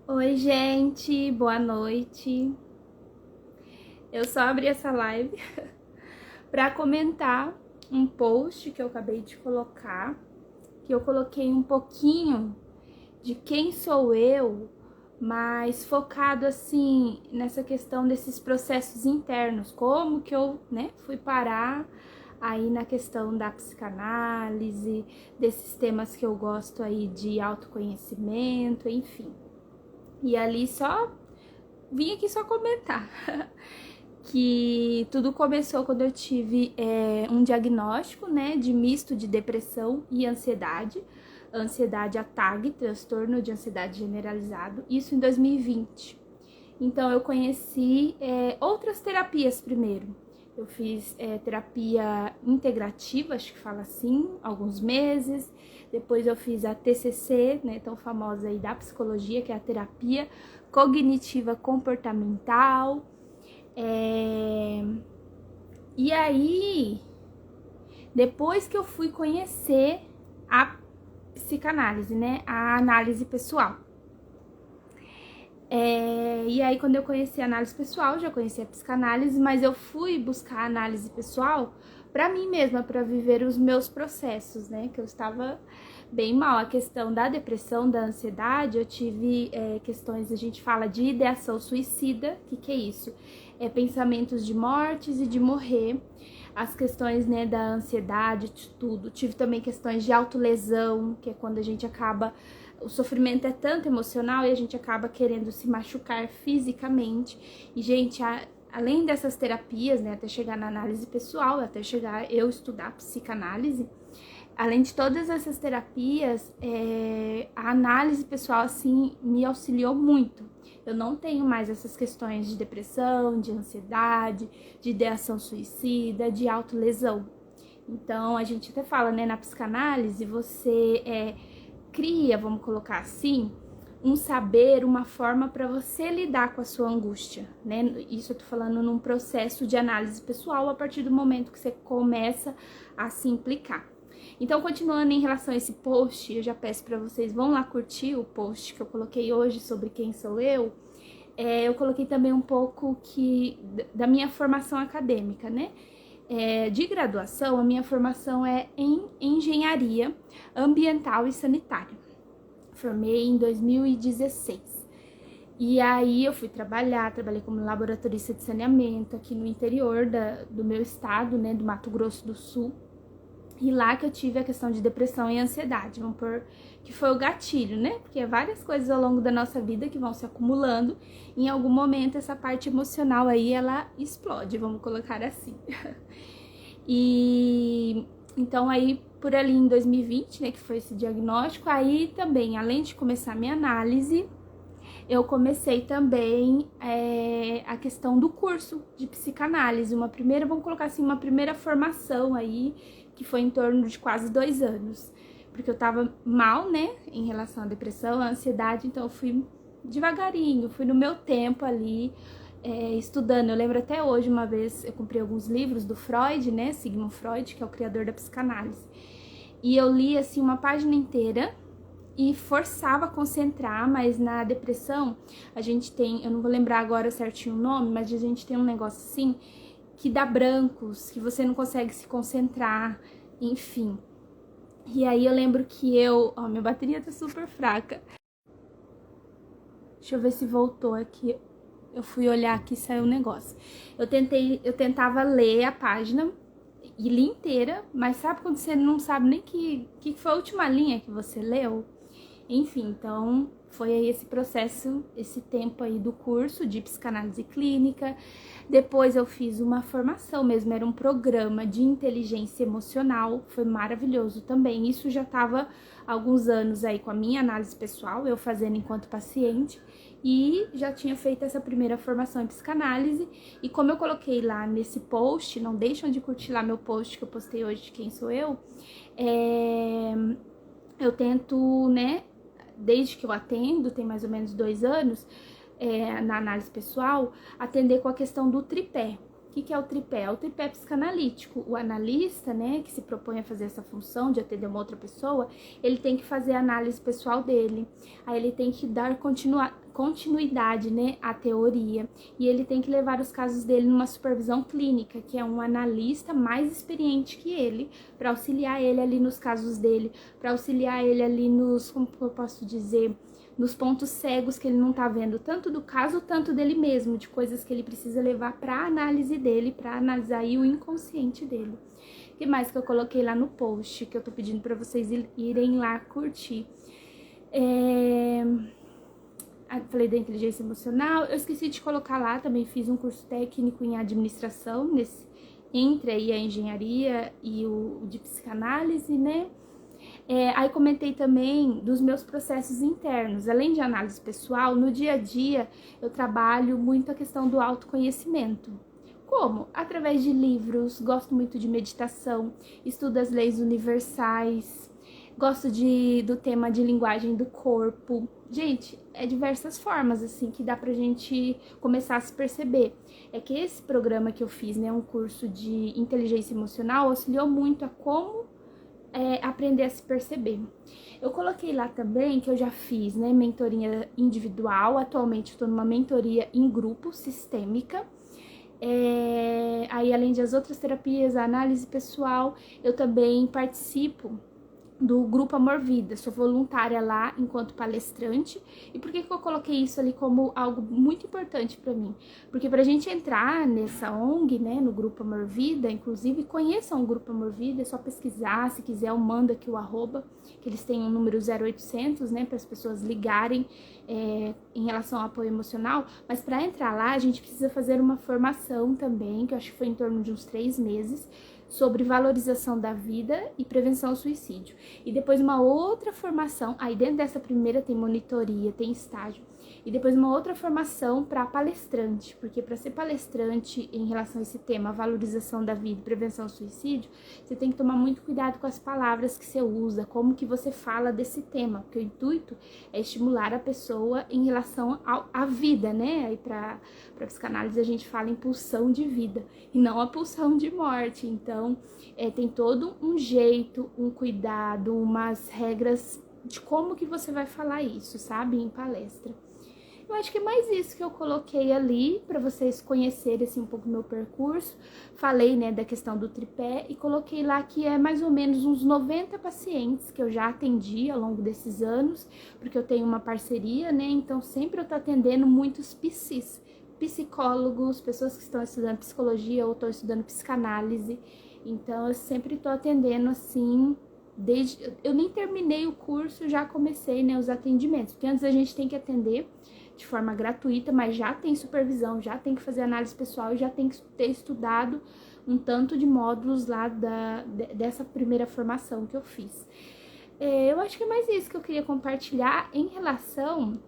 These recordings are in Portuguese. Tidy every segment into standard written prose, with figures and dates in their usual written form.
Oi, gente, boa noite. Eu só abri essa live para comentar um post que eu acabei de colocar, que eu coloquei um pouquinho de quem sou eu, mas focado assim nessa questão desses processos internos, como que eu, fui parar aí na questão da psicanálise, desses temas que eu gosto aí de autoconhecimento, enfim. E ali só vim aqui só comentar que tudo começou quando eu tive um diagnóstico, né, de misto de depressão e ansiedade ATAG, transtorno de ansiedade generalizado, isso em 2020. Então eu conheci outras terapias primeiro. Eu fiz terapia integrativa, acho que fala assim, alguns meses. Depois eu fiz a TCC, né, tão famosa aí da psicologia, que é a terapia cognitiva comportamental. E aí, depois que eu fui conhecer a psicanálise, né, a análise pessoal. E aí, quando eu conheci a análise pessoal, já conheci a psicanálise, mas eu fui buscar a análise pessoal para mim mesma, para viver os meus processos, né? Que eu estava bem mal. A questão da depressão, da ansiedade, eu tive questões, a gente fala de ideação suicida. O que é isso? É pensamentos de mortes e de morrer. As questões, né, da ansiedade, de tudo. Tive também questões de autolesão, que é quando a gente acaba, o sofrimento é tanto emocional e a gente acaba querendo se machucar fisicamente. E, gente, além dessas terapias, né, até chegar na análise pessoal, até chegar eu estudar psicanálise, além de todas essas terapias, a análise pessoal, assim, me auxiliou muito. Eu não tenho mais essas questões de depressão, de ansiedade, de ideação suicida, de autolesão. Então, a gente até fala, né, na psicanálise, você cria, vamos colocar assim, um saber, uma forma para você lidar com a sua angústia, né? Isso eu tô falando num processo de análise pessoal a partir do momento que você começa a se implicar. Então, continuando em relação a esse post, eu já peço para vocês, vão lá curtir o post que eu coloquei hoje sobre quem sou eu. Eu coloquei também um pouco da minha formação acadêmica, né? De graduação, a minha formação é em engenharia ambiental e sanitária. Formei em 2016. E aí eu fui trabalhei como laboratorista de saneamento aqui no interior do meu estado, né, do Mato Grosso do Sul. E lá que eu tive a questão de depressão e ansiedade, vamos pôr que foi o gatilho, né? Porque é várias coisas ao longo da nossa vida que vão se acumulando. Em algum momento essa parte emocional aí, ela explode, vamos colocar assim. E então aí por ali em 2020, né, que foi esse diagnóstico, aí também, além de começar a minha análise, eu comecei também a questão do curso de psicanálise, vamos colocar assim, uma primeira formação aí, que foi em torno de quase 2 anos, porque eu tava mal, né, em relação à depressão, à ansiedade, então eu fui devagarinho, fui no meu tempo ali, estudando. Eu lembro até hoje, uma vez, eu comprei alguns livros do Freud, né, Sigmund Freud, que é o criador da psicanálise, e eu li, assim, uma página inteira, e forçava a concentrar, mas na depressão a gente tem, eu não vou lembrar agora certinho o nome, mas a gente tem um negócio assim que dá brancos, que você não consegue se concentrar, enfim. E aí eu lembro que minha bateria tá super fraca. Deixa eu ver se voltou aqui. Eu fui olhar aqui e saiu um negócio. Eu tentava ler a página e li inteira, mas sabe quando você não sabe nem que foi a última linha que você leu? Enfim, então foi aí esse processo, esse tempo aí do curso de psicanálise clínica. Depois eu fiz uma formação mesmo, era um programa de inteligência emocional, foi maravilhoso também. Isso já estava há alguns anos aí com a minha análise pessoal, eu fazendo enquanto paciente, e já tinha feito essa primeira formação em psicanálise. E como eu coloquei lá nesse post, não deixam de curtir lá meu post que eu postei hoje de quem sou eu, eu tento, né, desde que eu atendo, tem mais ou menos 2 anos, na análise pessoal, atender com a questão do tripé. O que é o tripé? É o tripé psicanalítico. O analista, né, que se propõe a fazer essa função de atender uma outra pessoa, ele tem que fazer a análise pessoal dele. Aí ele tem que dar continuidade, né, à teoria, e ele tem que levar os casos dele numa supervisão clínica, que é um analista mais experiente que ele, para auxiliar ele ali nos casos dele, para auxiliar ele ali nos, como eu posso dizer, nos pontos cegos que ele não tá vendo, tanto do caso, tanto dele mesmo, de coisas que ele precisa levar para análise dele, para analisar aí o inconsciente dele. O que mais que eu coloquei lá no post, que eu tô pedindo para vocês irem lá curtir? Falei da inteligência emocional, eu esqueci de colocar lá, também fiz um curso técnico em administração, entre aí a engenharia e o de psicanálise, né? Aí comentei também dos meus processos internos, além de análise pessoal, no dia a dia eu trabalho muito a questão do autoconhecimento. Como? Através de livros, gosto muito de meditação, estudo as leis universais, gosto do tema de linguagem do corpo. Gente, diversas formas, assim, que dá pra gente começar a se perceber. É que esse programa que eu fiz, né, um curso de inteligência emocional, auxiliou muito a como aprender a se perceber. Eu coloquei lá também que eu já fiz, né, mentoria individual, atualmente estou numa mentoria em grupo, sistêmica. Aí, além das outras terapias, a análise pessoal, eu também participo do Grupo Amor Vida, sou voluntária lá enquanto palestrante. E por que eu coloquei isso ali como algo muito importante para mim? Porque pra gente entrar nessa ONG, né, no Grupo Amor Vida, inclusive conheçam o Grupo Amor Vida, é só pesquisar, se quiser eu mando aqui o arroba, que eles têm um número 0800, né, para as pessoas ligarem em relação ao apoio emocional. Mas para entrar lá a gente precisa fazer uma formação também, que eu acho que foi em torno de uns 3 meses, sobre valorização da vida e prevenção ao suicídio. E depois uma outra formação, aí dentro dessa primeira tem monitoria, tem estágio, e depois uma outra formação para palestrante, porque para ser palestrante em relação a esse tema, valorização da vida e prevenção ao suicídio, você tem que tomar muito cuidado com as palavras que você usa, como que você fala desse tema, porque o intuito é estimular a pessoa em relação à vida, né? Aí para psicanálise a gente fala em pulsão de vida e não a pulsão de morte. Então tem todo um jeito, um cuidado, umas regras de como que você vai falar isso, sabe, em palestra. Eu acho que é mais isso que eu coloquei ali para vocês conhecerem assim um pouco o meu percurso. Falei, né, da questão do tripé e coloquei lá que é mais ou menos uns 90 pacientes que eu já atendi ao longo desses anos, porque eu tenho uma parceria, né? Então sempre eu tô atendendo muitos psis, psicólogos, pessoas que estão estudando psicologia ou estão estudando psicanálise. Então eu sempre tô atendendo assim, eu nem terminei o curso, já comecei, né, os atendimentos, porque antes a gente tem que atender de forma gratuita, mas já tem supervisão, já tem que fazer análise pessoal e já tem que ter estudado um tanto de módulos lá dessa primeira formação que eu fiz. Eu acho que é mais isso que eu queria compartilhar em relação,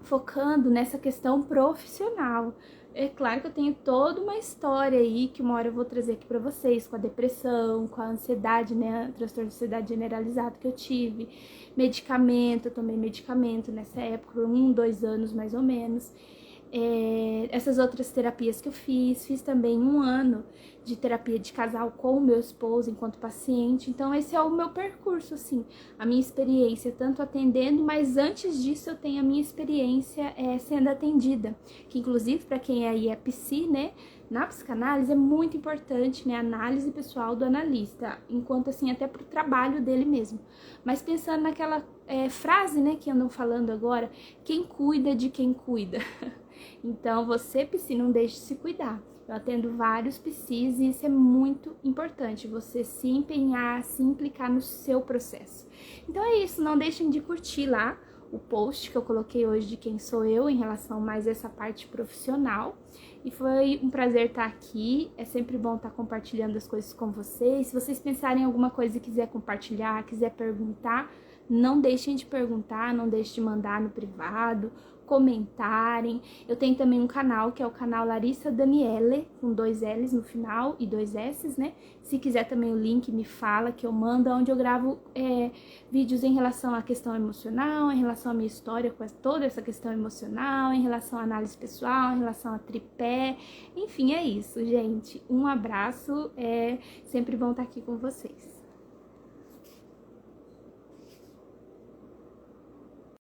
focando nessa questão profissional. É claro que eu tenho toda uma história aí que uma hora eu vou trazer aqui pra vocês, com a depressão, com a ansiedade, né, transtorno de ansiedade generalizado que eu tive, medicamento, eu tomei medicamento nessa época, por 1, 2 anos mais ou menos. Essas outras terapias que eu fiz também 1 ano de terapia de casal com o meu esposo enquanto paciente. Então esse é o meu percurso, assim, a minha experiência tanto atendendo, mas antes disso eu tenho a minha experiência sendo atendida, que inclusive para quem aí é psi, né, na psicanálise é muito importante, né, a análise pessoal do analista, enquanto assim até pro trabalho dele mesmo. Mas pensando naquela frase, né, que andam falando agora, quem cuida de quem cuida. Então, você, psi, não deixe de se cuidar. Eu atendo vários psis e isso é muito importante, você se empenhar, se implicar no seu processo. Então é isso, não deixem de curtir lá o post que eu coloquei hoje de quem sou eu em relação mais a essa parte profissional. E foi um prazer estar aqui, é sempre bom estar compartilhando as coisas com vocês. Se vocês pensarem em alguma coisa e quiser compartilhar, quiser perguntar, não deixem de perguntar, não deixem de mandar no privado, comentarem. Eu tenho também um canal, que é o canal Larissa Daniele, com 2 L's no final e 2 S's, né? Se quiser também o link, me fala, que eu mando, onde eu gravo vídeos em relação à questão emocional, em relação à minha história com toda essa questão emocional, em relação à análise pessoal, em relação a tripé. Enfim, é isso, gente. Um abraço, é sempre bom estar aqui com vocês.